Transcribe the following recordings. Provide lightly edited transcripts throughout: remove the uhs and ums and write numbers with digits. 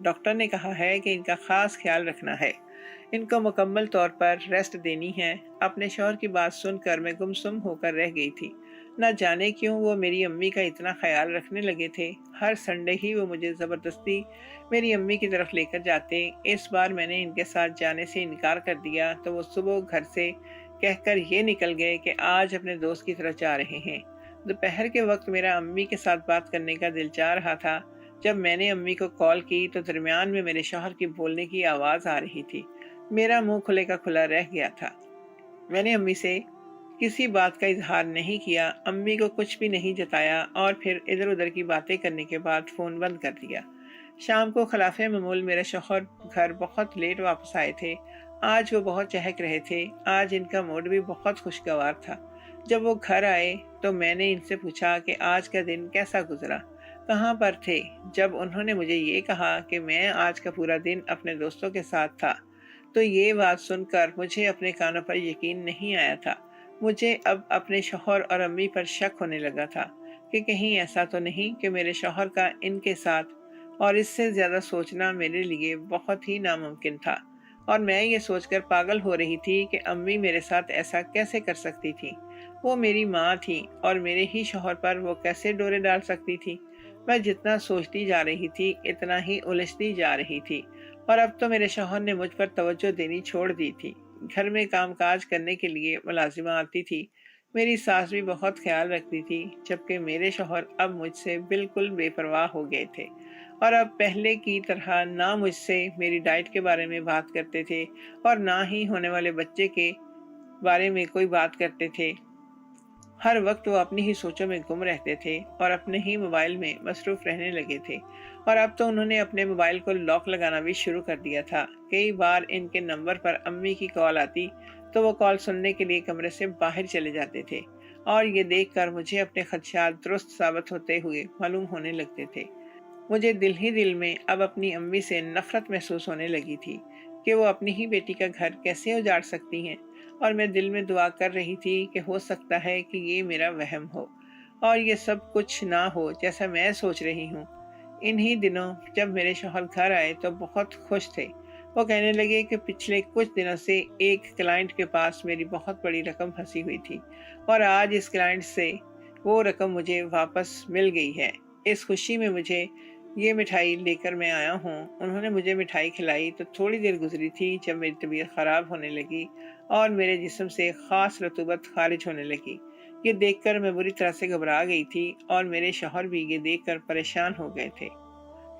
Doctor نے کہا ہے کہ ان کا خاص خیال رکھنا ہے، ان کو مکمل طور پر ریسٹ دینی ہے۔ اپنے شوہر کی بات سن کر میں گمسم ہو کر رہ گئی تھی۔ نہ جانے کیوں وہ میری امی کا اتنا خیال رکھنے لگے تھے۔ ہر سنڈے ہی وہ مجھے زبردستی میری امی کی طرف لے کر جاتے۔ اس بار میں نے ان کے ساتھ جانے سے انکار کر دیا تو وہ صبح گھر سے کہہ کر یہ نکل گئے کہ آج اپنے دوست کی طرف جا رہے ہیں۔ دوپہر کے وقت میرا امی کے ساتھ بات کرنے کا دل چاہ رہا تھا۔ جب میں نے امی کو کال کی تو درمیان میں میرے شوہر کی بولنے کی آواز آ رہی تھی۔ میرا منہ کھلے کا کھلا رہ گیا تھا۔ میں نے امی سے کسی بات کا اظہار نہیں کیا، امی کو کچھ بھی نہیں جتایا اور پھر ادھر ادھر کی باتیں کرنے کے بعد فون بند کر دیا۔ شام کو خلاف معمول میرے شوہر گھر بہت لیٹ واپس آئے تھے۔ آج وہ بہت چہک رہے تھے۔ آج ان کا موڈ بھی بہت خوشگوار تھا۔ جب وہ گھر آئے تو میں نے ان سے پوچھا کہ آج کا دن کیسا گزرا، کہاں پر تھے؟ جب انہوں نے مجھے یہ کہا کہ میں آج کا پورا دن اپنے دوستوں کے ساتھ تھا تو یہ بات سن کر مجھے اپنے کانوں پر یقین نہیں آیا تھا۔ مجھے اب اپنے شوہر اور امی پر شک ہونے لگا تھا کہ کہیں ایسا تو نہیں کہ میرے شوہر کا ان کے ساتھ، اور اس سے زیادہ سوچنا میرے لیے بہت ہی ناممکن تھا، اور میں یہ سوچ کر پاگل ہو رہی تھی کہ امی میرے ساتھ ایسا کیسے کر سکتی تھی۔ وہ میری ماں تھی اور میرے ہی شوہر پر وہ کیسے ڈورے ڈال سکتی تھی۔ میں جتنا سوچتی جا رہی تھی اتنا ہی الجھتی جا رہی تھی، اور اب تو میرے شوہر نے مجھ پر توجہ دینی چھوڑ دی تھی۔ گھر میں کام کاج کرنے کے لیے ملازمہ آتی تھی۔ میری ساس بھی بہت خیال رکھتی تھی، جبکہ میرے شوہر اب مجھ سے بالکل بے پرواہ ہو گئے تھے، اور اب پہلے کی طرح نہ مجھ سے میری ڈائٹ کے بارے میں بات کرتے تھے اور نہ ہی ہونے والے بچے کے بارے میں کوئی بات کرتے تھے۔ ہر وقت وہ اپنی ہی سوچوں میں گم رہتے تھے اور اپنے ہی موبائل میں مصروف رہنے لگے تھے، اور اب تو انہوں نے اپنے موبائل کو لاک لگانا بھی شروع کر دیا تھا۔ کئی بار ان کے نمبر پر امی کی کال آتی تو وہ کال سننے کے لیے کمرے سے باہر چلے جاتے تھے، اور یہ دیکھ کر مجھے اپنے خدشات درست ثابت ہوتے ہوئے معلوم ہونے لگتے تھے۔ مجھے دل ہی دل میں اب اپنی امی سے نفرت محسوس ہونے لگی تھی کہ وہ اپنی ہی بیٹی کا گھر کیسے اجاڑ سکتی ہیں، اور میں دل میں دعا کر رہی تھی کہ ہو سکتا ہے کہ یہ میرا وہم ہو اور یہ سب کچھ نہ ہو جیسا میں سوچ رہی ہوں۔ انہی دنوں جب میرے شوہر گھر آئے تو بہت خوش تھے۔ وہ کہنے لگے کہ پچھلے کچھ دنوں سے ایک کلائنٹ کے پاس میری بہت بڑی رقم پھنسی ہوئی تھی، اور آج اس کلائنٹ سے وہ رقم مجھے واپس مل گئی ہے۔ اس خوشی میں مجھے یہ مٹھائی لے کر میں آیا ہوں۔ انہوں نے مجھے مٹھائی کھلائی تو تھوڑی دیر گزری تھی جب میری طبیعت خراب ہونے لگی اور میرے جسم سے خاص رطوبت خارج ہونے لگی۔ یہ دیکھ کر میں بری طرح سے گھبرا گئی تھی، اور میرے شوہر بھی یہ دیکھ کر پریشان ہو گئے تھے۔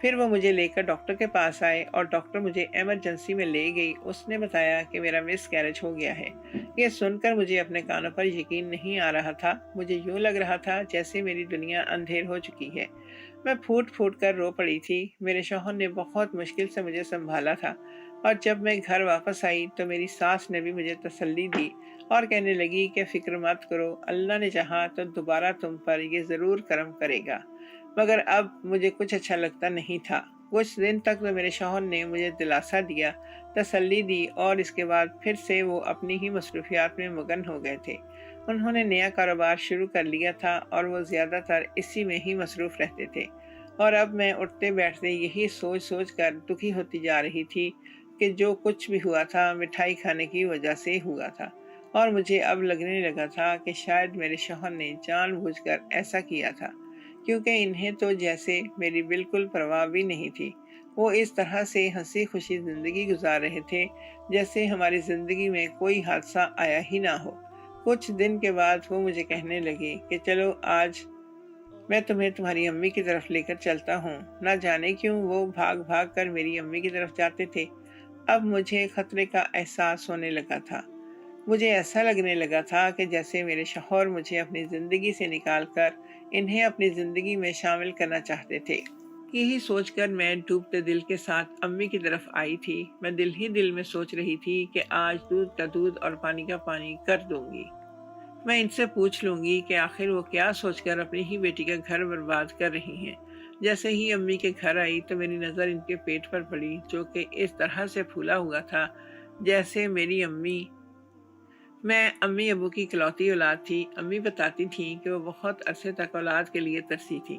پھر وہ مجھے لے کر ڈاکٹر کے پاس آئے اور ڈاکٹر مجھے ایمرجنسی میں لے گئی۔ اس نے بتایا کہ میرا مس کیریج ہو گیا ہے۔ یہ سن کر مجھے اپنے کانوں پر یقین نہیں آ رہا تھا۔ مجھے یوں لگ رہا تھا جیسے میری دنیا اندھیر ہو چکی ہے۔ میں پھوٹ پھوٹ کر رو پڑی تھی۔ میرے شوہر نے بہت مشکل سے مجھے سنبھالا تھا، اور جب میں گھر واپس آئی تو میری ساس نے بھی مجھے تسلی دی اور کہنے لگی کہ فکر مت کرو، اللہ نے چاہا تو دوبارہ تم پر یہ ضرور کرم کرے گا۔ مگر اب مجھے کچھ اچھا لگتا نہیں تھا۔ کچھ دن تک تو میرے شوہر نے مجھے دلاسا دیا، تسلی دی، اور اس کے بعد پھر سے وہ اپنی ہی مصروفیات میں مگن ہو گئے تھے۔ انہوں نے نیا کاروبار شروع کر لیا تھا اور وہ زیادہ تر اسی میں ہی مصروف رہتے تھے، اور اب میں اٹھتے بیٹھتے یہی سوچ سوچ کر دکھی ہوتی جا رہی تھی کہ جو کچھ بھی ہوا تھا مٹھائی کھانے کی وجہ سے ہوا تھا، اور مجھے اب لگنے لگا تھا کہ شاید میرے شوہر نے جان بوجھ کر ایسا کیا تھا، کیونکہ انہیں تو جیسے میری بالکل پرواہ بھی نہیں تھی۔ وہ اس طرح سے ہنسی خوشی زندگی گزار رہے تھے جیسے ہماری زندگی میں کوئی حادثہ آیا ہی نہ ہو۔ کچھ دن کے بعد وہ مجھے کہنے لگے کہ چلو آج میں تمہیں تمہاری امی کی طرف لے کر چلتا ہوں۔ نہ جانے کیوں وہ بھاگ بھاگ کر میری امی کی طرف جاتے تھے۔ اب مجھے خطرے کا احساس ہونے لگا تھا۔ مجھے ایسا لگنے لگا تھا کہ جیسے میرے شوہر مجھے اپنی زندگی سے نکال کر انہیں اپنی زندگی میں شامل کرنا چاہتے تھے۔ یہی سوچ کر میں ڈوبتے دل کے ساتھ امی کی طرف آئی تھی۔ میں دل ہی دل میں سوچ رہی تھی کہ آج دودھ کا دودھ اور پانی کا پانی کر دوں گی۔ میں ان سے پوچھ لوں گی کہ آخر وہ کیا سوچ کر اپنی ہی بیٹی کا گھر برباد کر رہی ہیں۔ جیسے ہی امی کے گھر آئی تو میری نظر ان کے پیٹ پر پڑی، جو کہ اس طرح سے پھولا ہوا تھا جیسے میں امی ابو کی اکلوتی اولاد تھی۔ امی بتاتی تھیں کہ وہ بہت عرصے تک اولاد کے لیے ترسی تھی۔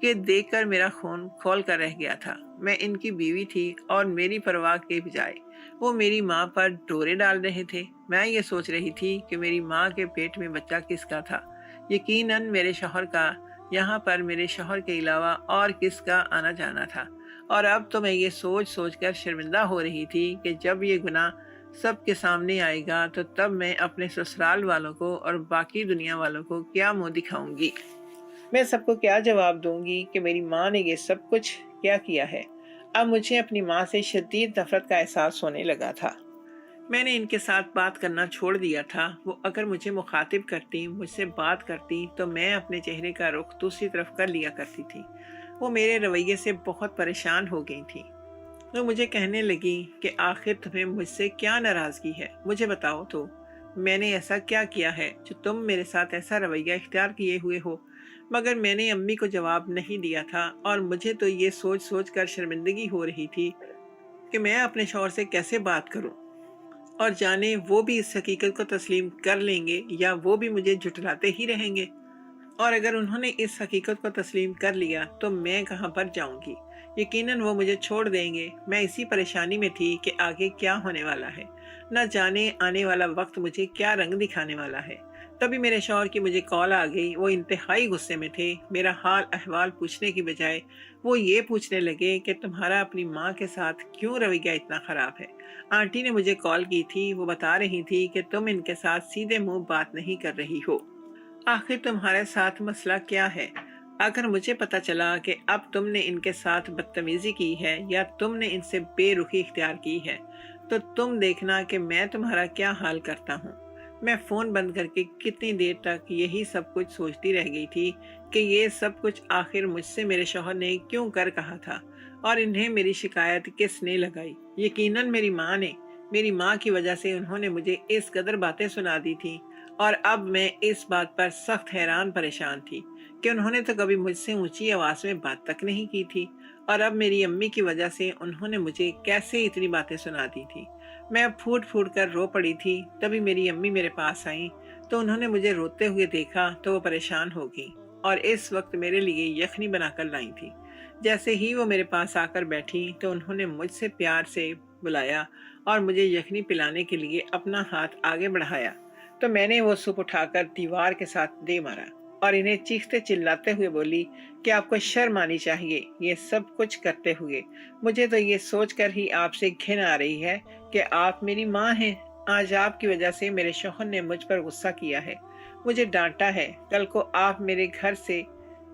کہ دیکھ کر میرا خون کھول کر رہ گیا تھا۔ میں ان کی بیوی تھی اور میری پرواہ کے بجائے وہ میری ماں پر ڈورے ڈال رہے تھے۔ میں یہ سوچ رہی تھی کہ میری ماں کے پیٹ میں بچہ کس کا تھا؟ یقیناً میرے شوہر کا۔ یہاں پر میرے شوہر کے علاوہ اور کس کا آنا جانا تھا؟ اور اب تو میں یہ سوچ سوچ کر شرمندہ ہو رہی تھی کہ جب یہ گناہ سب کے سامنے آئے گا تو تب میں اپنے سسرال والوں کو اور باقی دنیا والوں کو کیا منہ دکھاؤں گی؟ میں سب کو کیا جواب دوں گی کہ میری ماں نے یہ سب کچھ کیا ہے؟ اب مجھے اپنی ماں سے شدید نفرت کا احساس ہونے لگا تھا۔ میں نے ان کے ساتھ بات کرنا چھوڑ دیا تھا۔ وہ اگر مجھے مخاطب کرتی، مجھ سے بات کرتی تو میں اپنے چہرے کا رخ دوسری طرف کر لیا کرتی تھی۔ وہ میرے رویے سے بہت پریشان ہو گئی تھی۔ وہ مجھے کہنے لگی کہ آخر تمہیں مجھ سے کیا ناراضگی ہے؟ مجھے بتاؤ تو، میں نے ایسا کیا ہے جو تم میرے ساتھ ایسا رویہ اختیار کیے ہوئے ہو؟ مگر میں نے امی کو جواب نہیں دیا تھا، اور مجھے تو یہ سوچ سوچ کر شرمندگی ہو رہی تھی کہ میں اپنے شوہر سے کیسے بات کروں، اور جانے وہ بھی اس حقیقت کو تسلیم کر لیں گے یا وہ بھی مجھے جھٹلاتے ہی رہیں گے۔ اور اگر انہوں نے اس حقیقت کو تسلیم کر لیا تو میں کہاں پر جاؤں گی؟ یقیناً وہ مجھے چھوڑ دیں گے۔ میں اسی پریشانی میں تھی کہ آگے کیا ہونے والا ہے، نہ جانے آنے والا وقت مجھے کیا رنگ دکھانے والا ہے۔ تبھی میرے شوہر کی مجھے کال آ گئی۔ وہ انتہائی غصے میں تھے۔ میرا حال احوال پوچھنے کی بجائے وہ یہ پوچھنے لگے کہ تمہارا اپنی ماں کے ساتھ کیوں رویہ اتنا خراب ہے؟ آنٹی نے مجھے کال کی تھی۔ وہ بتا رہی تھی کہ تم ان کے ساتھ سیدھے منہ بات نہیں کر رہی ہو۔ آخر تمہارے ساتھ مسئلہ کیا ہے؟ اگر مجھے پتا چلا کہ اب تم نے ان کے ساتھ بدتمیزی کی ہے یا تم نے ان سے بے رخی اختیار کی ہے تو تم دیکھنا کہ میں تمہارا کیا حال کرتا ہوں۔ میں فون بند کر کے کتنی دیر تک یہی سب کچھ سوچتی رہ گئی تھی کہ یہ سب کچھ آخر مجھ سے میرے شوہر نے کیوں کر کہا تھا، اور انہیں میری شکایت کس نے لگائی؟ یقیناً میری ماں نے۔ میری ماں کی وجہ سے انہوں نے مجھے اس قدر باتیں سنا دی تھیں، اور اب میں اس بات پر سخت حیران پریشان تھی کہ انہوں نے تو کبھی مجھ سے اونچی آواز میں بات تک نہیں کی تھی، اور اب میری امی کی وجہ سے انہوں نے مجھے کیسے اتنی باتیں سنا دی تھی۔ میں پھوٹ پھوٹ کر رو پڑی تھی۔ تبھی میری امی میرے پاس آئیں تو انہوں نے مجھے روتے ہوئے دیکھا تو وہ پریشان ہو گئی، اور اس وقت میرے لیے یخنی بنا کر لائی تھی۔ جیسے ہی وہ میرے پاس آ کر بیٹھی تو انہوں نے مجھ سے پیار سے بلایا اور مجھے یخنی پلانے کے لیے اپنا ہاتھ آگے بڑھایا، تو میں نے وہ سوپ اٹھا کر دیوار کے ساتھ دے مارا اور انہیں چیختے چلاتے ہوئے بولی کہ آپ کو شرم آنی چاہیے یہ سب کچھ کرتے ہوئے۔ مجھے تو یہ سوچ کر ہی آپ سے گھن آ رہی ہے کہ آپ میری ماں ہیں۔ آج آپ کی وجہ سے میرے شوہر نے مجھ پر غصہ کیا ہے، مجھے ڈانٹا ہے۔ کل کو آپ میرے گھر سے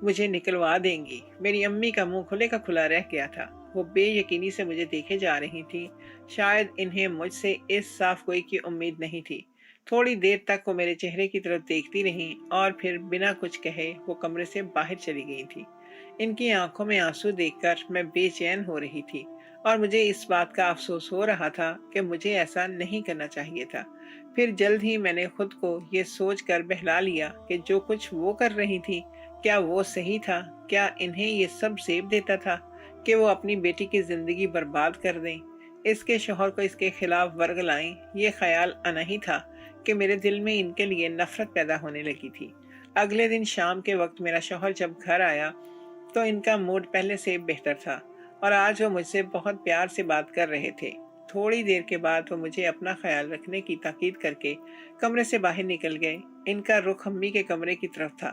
مجھے نکلوا دیں گی۔ میری امی کا منہ کھلے کا کھلا رہ گیا تھا۔ وہ بے یقینی سے مجھے دیکھے جا رہی تھی۔ شاید انہیں مجھ سے اس صاف گوئی کی امید نہیں تھی۔ تھوڑی دیر تک وہ میرے چہرے کی طرف دیکھتی رہیں اور پھر بنا کچھ کہے وہ کمرے سے باہر چلی گئی تھی۔ ان کی آنکھوں میں آنسو دیکھ کر میں بے چین ہو رہی تھی، اور مجھے اس بات کا افسوس ہو رہا تھا کہ مجھے ایسا نہیں کرنا چاہیے تھا۔ پھر جلد ہی میں نے خود کو یہ سوچ کر بہلا لیا کہ جو کچھ وہ کر رہی تھی کیا وہ صحیح تھا؟ کیا انہیں یہ سب زیب دیتا تھا کہ وہ اپنی بیٹی کی زندگی برباد کر دیں، اس کے شوہر کو اس کے خلاف ورگ لائیں؟ یہ خیال آنا ہی تھا کہ میرے دل میں ان کے لیے نفرت پیدا ہونے لگی تھی۔ اگلے دن شام کے وقت میرا شوہر جب گھر آیا تو ان کا موڈ پہلے سے بہتر تھا، اور آج وہ مجھ سے بہت پیار سے بات کر رہے تھے۔ تھوڑی دیر کے بعد وہ مجھے اپنا خیال رکھنے کی تاکید کر کے کمرے سے باہر نکل گئے۔ ان کا رخ امی کے کمرے کی طرف تھا۔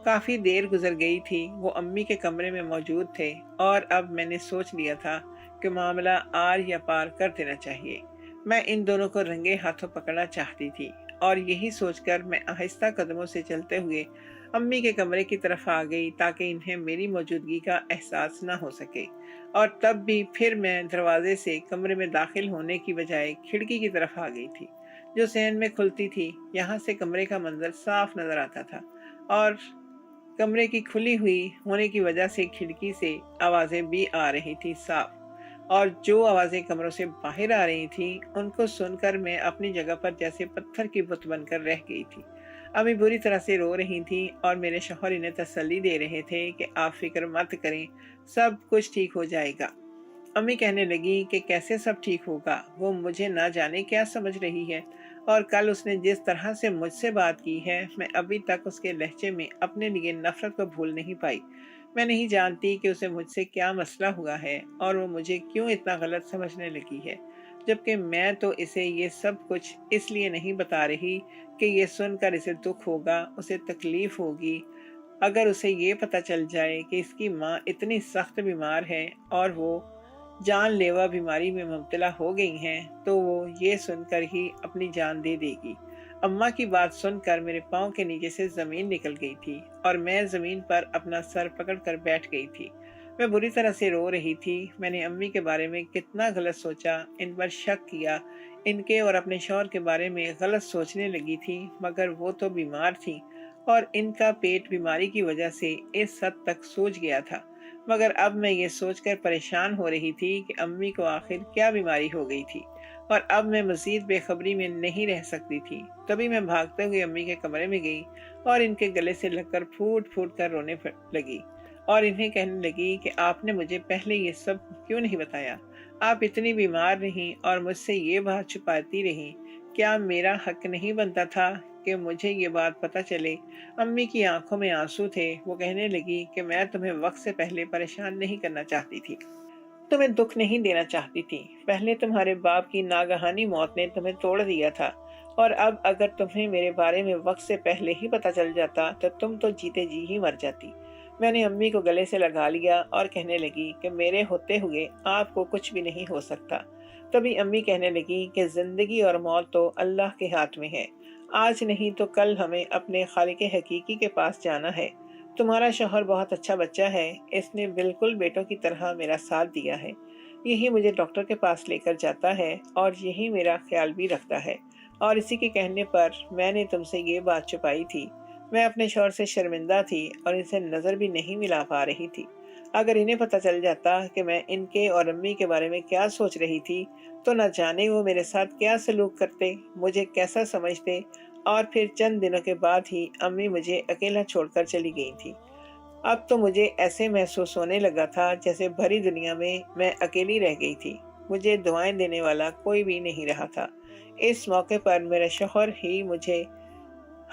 کافی دیر گزر گئی تھی، وہ امی کے کمرے میں موجود تھے، اور اب میں نے سوچ لیا تھا کہ معاملہ آر یا پار کر دینا چاہیے۔ میں ان دونوں کو رنگے ہاتھوں پکڑنا چاہتی تھی، اور یہی سوچ کر میں آہستہ قدموں سے چلتے ہوئے امی کے کمرے کی طرف آ گئی تاکہ انہیں میری موجودگی کا احساس نہ ہو سکے، اور تب بھی پھر میں دروازے سے کمرے میں داخل ہونے کی بجائے کھڑکی کی طرف آ گئی تھی جو صحن میں کھلتی تھی۔ یہاں سے کمرے کا منظر صاف نظر آتا تھا، اور کمرے کی کھلی ہوئی ہونے کی وجہ سے کھڑکی سے آوازیں بھی آ رہی تھی صاف، اور جو آوازیں کمروں سے باہر آ رہی تھیں ان کو سن کر میں اپنی جگہ پر جیسے پتھر کی بت بن کر رہ گئی تھی۔ امی بری طرح سے رو رہی تھیں اور میرے شوہر انہیں تسلی دے رہے تھے کہ آپ فکر مت کریں، سب کچھ ٹھیک ہو جائے گا۔ امی کہنے لگی کہ کیسے سب ٹھیک ہوگا؟ وہ مجھے نہ جانے کیا سمجھ رہی ہے۔ اور کل اس نے جس طرح سے مجھ سے بات کی ہے، میں ابھی تک اس کے لہجے میں اپنے لیے نفرت کو بھول نہیں پائی۔ میں نہیں جانتی کہ اسے مجھ سے کیا مسئلہ ہوا ہے اور وہ مجھے کیوں اتنا غلط سمجھنے لگی ہے، جبکہ میں تو اسے یہ سب کچھ اس لیے نہیں بتا رہی کہ یہ سن کر اسے دکھ ہوگا، اسے تکلیف ہوگی۔ اگر اسے یہ پتہ چل جائے کہ اس کی ماں اتنی سخت بیمار ہے اور وہ جان لیوا بیماری میں مبتلا ہو گئی ہیں، تو وہ یہ سن کر ہی اپنی جان دے دے گی۔ اماں کی بات سن کر میرے پاؤں کے نیچے سے زمین نکل گئی تھی اور میں زمین پر اپنا سر پکڑ کر بیٹھ گئی تھی۔ میں بری طرح سے رو رہی تھی۔ میں نے امی کے بارے میں کتنا غلط سوچا، ان پر شک کیا، ان کے اور اپنے شوہر کے بارے میں غلط سوچنے لگی تھی، مگر وہ تو بیمار تھی اور ان کا پیٹ بیماری کی وجہ سے اس حد تک سوج گیا تھا۔ مگر اب میں یہ سوچ کر پریشان ہو رہی تھی کہ امی کو آخر کیا بیماری ہو گئی تھی، اور اب میں مزید بے خبری میں نہیں رہ سکتی تھی۔ تبھی میں بھاگتے ہوئے امی کے کمرے میں گئی اور ان کے گلے سے لگ کر پھوٹ پھوٹ کر رونے لگی اور انہیں کہنے لگی کہ آپ نے مجھے پہلے یہ سب کیوں نہیں بتایا؟ آپ اتنی بیمار رہیں اور مجھ سے یہ بات چھپاتی رہیں، کیا میرا حق نہیں بنتا تھا کہ مجھے یہ بات پتہ چلے؟ امی کی آنکھوں میں آنسو تھے۔ وہ کہنے لگی کہ میں تمہیں وقت سے پہلے پریشان نہیں کرنا چاہتی تھی، تمہیں دکھ نہیں دینا چاہتی تھی۔ پہلے تمہارے باپ کی ناگہانی موت نے تمہیں توڑ دیا تھا، اور اب اگر تمہیں میرے بارے میں وقت سے پہلے ہی پتہ چل جاتا تو تم تو جیتے جی ہی مر جاتی۔ میں نے امی کو گلے سے لگا لیا اور کہنے لگی کہ میرے ہوتے ہوئے آپ کو کچھ بھی نہیں ہو سکتا۔ تبھی امی کہنے لگی کہ زندگی اور موت تو اللہ کے ہاتھ میں ہے، آج نہیں تو کل ہمیں اپنے خالق حقیقی کے پاس جانا ہے۔ تمہارا شوہر بہت اچھا بچہ ہے، اس نے بالکل بیٹوں کی طرح میرا ساتھ دیا ہے، یہی مجھے ڈاکٹر کے پاس لے کر جاتا ہے اور یہی میرا خیال بھی رکھتا ہے، اور اسی کے کہنے پر میں نے تم سے یہ بات چھپائی تھی۔ میں اپنے شوہر سے شرمندہ تھی اور ان سے نظر بھی نہیں ملا پا رہی تھی۔ اگر انہیں پتہ چل جاتا کہ میں ان کے اور امی کے بارے میں کیا سوچ رہی تھی تو نہ جانے وہ میرے ساتھ کیا سلوک کرتے، مجھے کیسا سمجھتے، اور پھر چند دنوں کے بعد ہی امی مجھے اکیلا چھوڑ کر چلی گئی تھی۔ اب تو مجھے ایسے محسوس ہونے لگا تھا جیسے بھری دنیا میں اکیلی رہ گئی تھی، مجھے دعائیں دینے والا کوئی بھی نہیں رہا تھا۔ اس موقع پر میرا شوہر ہی مجھے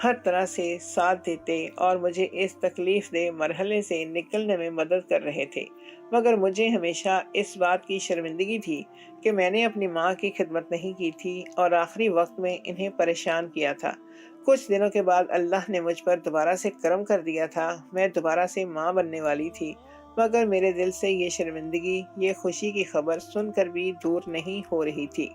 ہر طرح سے ساتھ دیتے اور مجھے اس تکلیف دہ مرحلے سے نکلنے میں مدد کر رہے تھے، مگر مجھے ہمیشہ اس بات کی شرمندگی تھی کہ میں نے اپنی ماں کی خدمت نہیں کی تھی اور آخری وقت میں انہیں پریشان کیا تھا۔ کچھ دنوں کے بعد اللہ نے مجھ پر دوبارہ سے کرم کر دیا تھا، میں دوبارہ سے ماں بننے والی تھی، مگر میرے دل سے یہ شرمندگی، یہ خوشی کی خبر سن کر بھی دور نہیں ہو رہی تھی۔